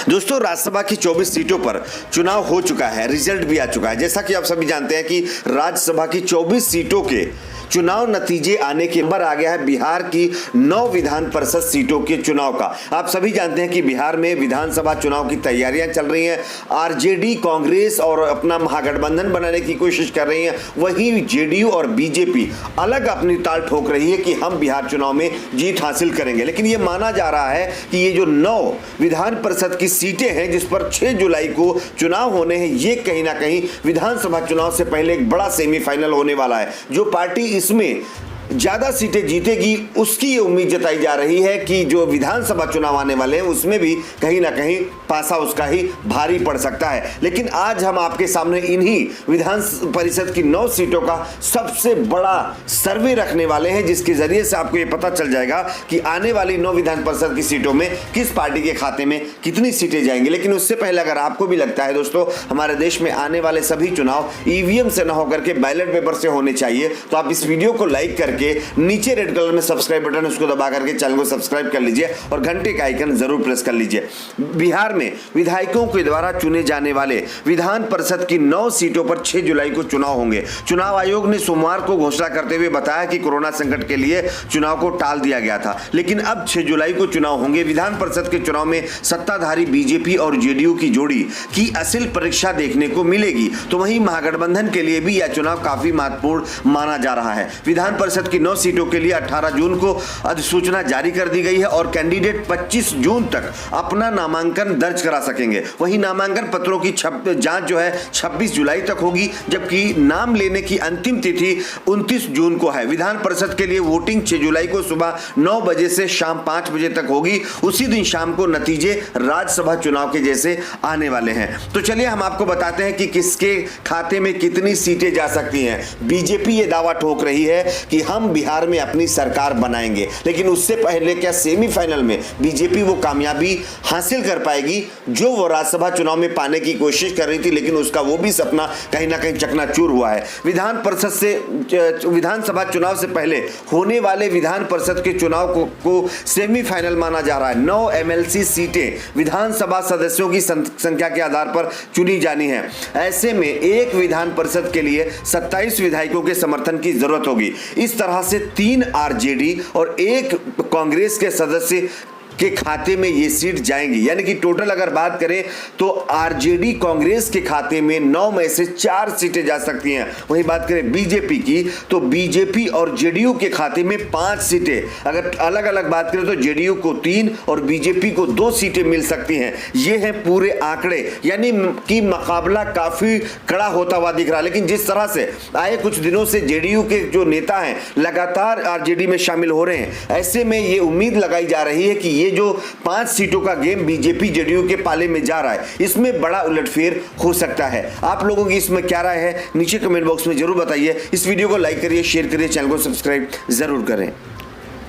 दोस्तों, राज्यसभा की 24 सीटों पर चुनाव हो चुका है, रिजल्ट भी आ चुका है। जैसा कि आप सभी जानते हैं कि राज्यसभा की 24 सीटों के चुनाव नतीजे आने के बाद आ गया है बिहार की 9 विधान परिषद सीटों के चुनाव का। आप सभी जानते हैं कि बिहार में विधानसभा चुनाव की तैयारियां चल रही हैं। आरजेडी, कांग्रेस और अपना महागठबंधन बनाने की कोशिश कर रही हैं। वहीं जेडीयू और बीजेपी अलग अपनी ताल ठोक रही है कि हम बिहार चुनाव में जीत हासिल करेंगे। लेकिन यह माना जा रहा है कि ये जो 9 विधान परिषद की सीटें हैं जिस पर 6 जुलाई को चुनाव होने हैं, ये कहीं ना कहीं विधानसभा चुनाव से पहले एक बड़ा सेमीफाइनल होने वाला है। जो पार्टी इसमें ज्यादा सीटें जीतेगी उसकी ये उम्मीद जताई जा रही है कि जो विधानसभा चुनाव आने वाले हैं उसमें भी कहीं ना कहीं पासा उसका ही भारी पड़ सकता है। लेकिन आज हम आपके सामने इन्हीं विधान परिषद की 9 सीटों का सबसे बड़ा सर्वे रखने वाले हैं, जिसके जरिए से आपको ये पता चल जाएगा कि आने वाली 9 विधान परिषद की सीटों में किस पार्टी के खाते में कितनी सीटें जाएंगी। लेकिन उससे पहले अगर आपको भी लगता है दोस्तों हमारे देश में आने वाले सभी चुनाव ईवीएम से न होकर के बैलेट पेपर से होने चाहिए, तो आप इस वीडियो को लाइक करके नीचे रेड कलर में सब्सक्राइब बटन उसको दबा करके चैनल को सब्सक्राइब कर लीजिए और घंटे का आइकन जरूर प्रेस कर लीजिए। बिहार में विधायकों के द्वारा चुने जाने वाले विधान परिषद की 9 सीटों पर 6 जुलाई को चुनाव होंगे। चुनाव आयोग ने सोमवार को घोषणा करते हुए बताया कि कोरोना संकट के लिए चुनाव को टाल दिया गया था, लेकिन अब 6 जुलाई को चुनाव होंगे। विधान परिषद के चुनाव में सत्ताधारी बीजेपी और जेडीयू की जोड़ी की असल परीक्षा देखने को मिलेगी, तो वहीं महागठबंधन के लिए भी यह चुनाव काफी महत्वपूर्ण माना जा रहा है। विधान परिषद की 9 सीटों के लिए 18 जून को अधिसूचना जारी कर दी गई है और कैंडिडेट 25 जून तक अपना नामांकन दर्ज करा सकेंगे। वहीं नामांकन पत्रों की जांच जो है 26 जुलाई तक होगी, जबकि नाम लेने की अंतिम तिथि 29 जून को है। विधान परिषद के लिए वोटिंग 6 जुलाई को सुबह 9 बजे से शाम 5 बजे तक होगी। उसी दिन शाम को नतीजे राज्यसभा चुनाव के जैसे आने वाले हैं। तो चलिए हम आपको बताते हैं कि किसके खाते में कितनी सीटें जा सकती हैं। बीजेपी ये दावा ठोक रही है कि हम बिहार में अपनी सरकार बनाएंगे, लेकिन उससे पहले क्या सेमीफाइनल में बीजेपी वो कामयाबी हासिल कर पाएगी जो वो राज्यसभा चुनाव में पाने की कोशिश कर रही थी, लेकिन उसका वो भी सपना कहीं ना कहीं चकनाचूर हुआ है। विधान परिषद से विधानसभा चुनाव से पहले होने वाले विधान परिषद के चुनाव को सेमीफाइनल माना जा रहा है। 9 एमएलसी सीटें विधानसभा सदस्यों की संख्या के आधार पर चुनी जानी है। ऐसे में एक विधान परिषद के लिए 27 विधायकों के समर्थन की जरूरत होगी। इस तरह से 3 आरजेडी और 1 कांग्रेस के सदस्य के खाते में ये सीट जाएंगी, यानी कि टोटल अगर बात करें तो आरजेडी कांग्रेस के खाते में 9 में से 4 सीटें जा सकती हैं। वहीं बात करें बीजेपी की तो बीजेपी और जेडीयू के खाते में 5 सीटें। अगर अलग अलग बात करें तो जेडीयू को 3 और बीजेपी को 2 सीटें मिल सकती हैं। ये हैं पूरे आंकड़े, यानी कि मुकाबला काफी कड़ा होता हुआ दिख रहा है। लेकिन जिस तरह से आए कुछ दिनों से जेडीयू के जो नेता हैं लगातार आरजेडी में शामिल हो रहे हैं, ऐसे में ये उम्मीद लगाई जा रही है कि ये जो 5 सीटों का गेम बीजेपी जेडीयू के पाले में जा रहा है, इसमें बड़ा उलटफेर हो सकता है। आप लोगों की इसमें क्या राय है नीचे कमेंट बॉक्स में जरूर बताइए। इस वीडियो को लाइक करिए, शेयर करिए, चैनल को सब्सक्राइब जरूर करें।